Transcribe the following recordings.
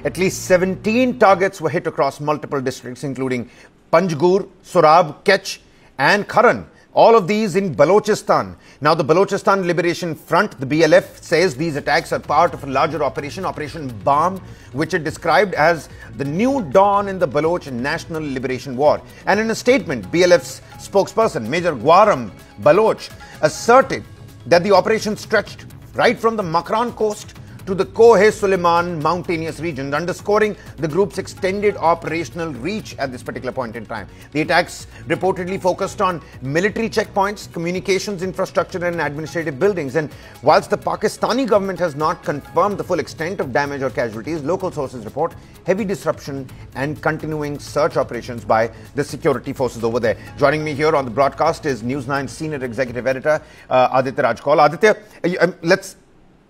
At least 17 targets were hit across multiple districts, including Panjgur, Sorab, Kech, and Kharan. All of these in Balochistan. Now, the Balochistan Liberation Front, the BLF, says these attacks are part of a larger operation, Operation Balm, which it described as the new dawn in the Baloch National Liberation War. And in a statement, BLF's spokesperson, Major Gwaram Baloch, asserted that the operation stretched right from the Makran coast to the Koh-e-Suleiman mountainous region, underscoring the group's extended operational reach at this particular point in time. The attacks reportedly focused on military checkpoints, communications infrastructure and administrative buildings. And whilst the Pakistani government has not confirmed the full extent of damage or casualties, local sources report heavy disruption and continuing search operations by the security forces over there. Joining me here on the broadcast is News 9 Senior Executive Editor Aditya Rajkaul. Aditya, let's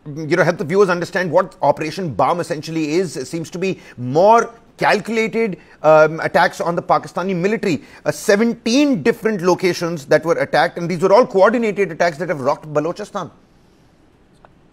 help the viewers understand what Operation Balm essentially is. It seems to be more calculated attacks on the Pakistani military. 17 different locations that were attacked, and these were all coordinated attacks that have rocked Balochistan.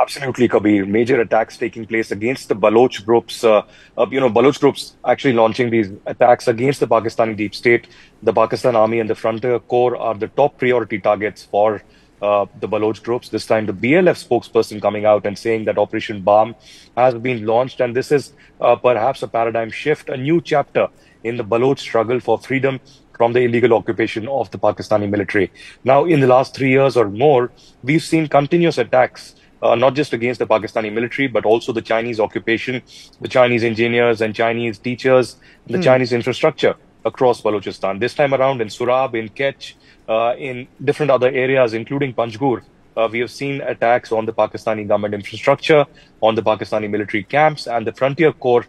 Absolutely, Kabir. Major attacks taking place against the Baloch groups. Baloch groups actually launching these attacks against the Pakistani deep state. The Pakistan Army and the Frontier Corps are the top priority targets for the Baloch groups. This time, the BLF spokesperson coming out and saying that Operation Balm has been launched, and this is perhaps a paradigm shift, a new chapter in the Baloch struggle for freedom from the illegal occupation of the Pakistani military. Now, in the last 3 years or more, we've seen continuous attacks, not just against the Pakistani military, but also the Chinese occupation, the Chinese engineers and Chinese teachers, the Chinese infrastructure across Balochistan. This time around in Sorab, in Kech, in different other areas, including Panjgur, we have seen attacks on the Pakistani government infrastructure, on the Pakistani military camps, and the Frontier Corps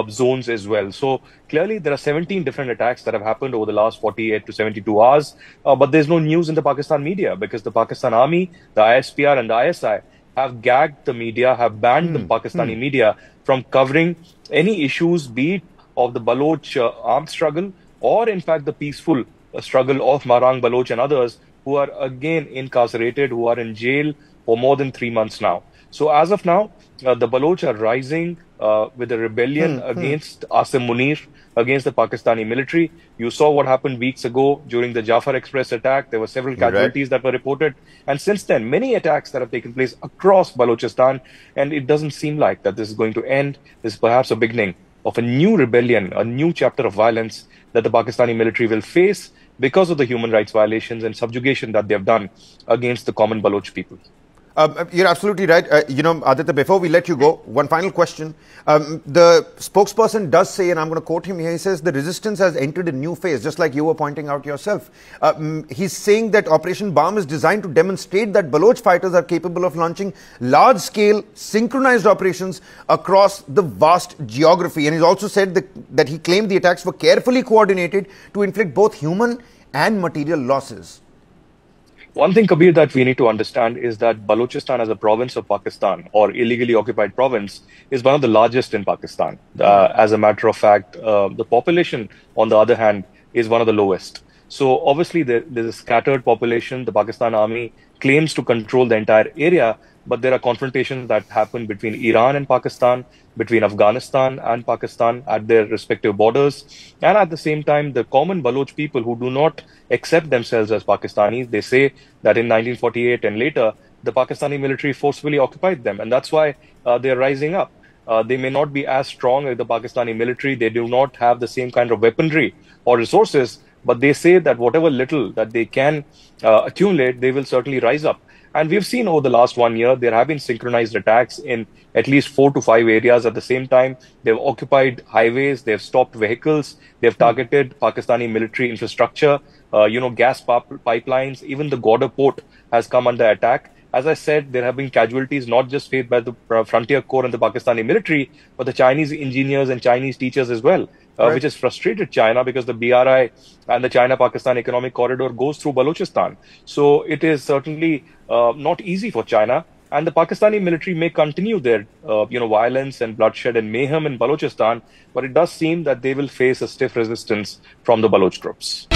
zones as well. So clearly, there are 17 different attacks that have happened over the last 48 to 72 hours. But there's no news in the Pakistan media because the Pakistan Army, the ISPR, and the ISI have gagged the media, have banned the Pakistani media from covering any issues, be it of the Baloch armed struggle or, in fact, the peaceful struggle of Marang Baloch and others who are again incarcerated, who are in jail for more than 3 months now. So as of now, the Baloch are rising with a rebellion against Asim Munir, against the Pakistani military. You saw what happened weeks ago during the Jafar Express attack. There were several casualties that were reported. And since then, many attacks that have taken place across Balochistan. And it doesn't seem like that this is going to end. This is perhaps a beginning of a new rebellion, a new chapter of violence that the Pakistani military will face because of the human rights violations and subjugation that they have done against the common Baloch people. You're absolutely right. Aditya, before we let you go, one final question. The spokesperson does say, and I'm going to quote him here, he says, the resistance has entered a new phase, just like you were pointing out yourself. He's saying that Operation Balm is designed to demonstrate that Baloch fighters are capable of launching large-scale, synchronized operations across the vast geography. And he's also said that he claimed the attacks were carefully coordinated to inflict both human and material losses. One thing, Kabir, that we need to understand is that Balochistan as a province of Pakistan, or illegally occupied province, is one of the largest in Pakistan. As a matter of fact, the population, on the other hand, is one of the lowest. So obviously there's a scattered population. The Pakistan Army claims to control the entire area, but there are confrontations that happen between Iran and Pakistan, between Afghanistan and Pakistan at their respective borders. And at the same time, the common Baloch people who do not accept themselves as Pakistanis, they say that in 1948 and later, the Pakistani military forcefully occupied them. And that's why they're rising up. They may not be as strong as the Pakistani military. They do not have the same kind of weaponry or resources, but they say that whatever little that they can accumulate, they will certainly rise up. And we've seen over the last 1 year, there have been synchronized attacks in at least 4 to 5 areas at the same time. They've occupied highways, they've stopped vehicles, they've targeted Pakistani military infrastructure, gas pipelines, even the Gwadar port has come under attack. As I said, there have been casualties not just faced by the Frontier Corps and the Pakistani military, but the Chinese engineers and Chinese teachers as well, which has frustrated China because the BRI and the China-Pakistan Economic Corridor goes through Balochistan. So it is certainly not easy for China. And the Pakistani military may continue their, violence and bloodshed and mayhem in Balochistan, but it does seem that they will face a stiff resistance from the Baloch groups.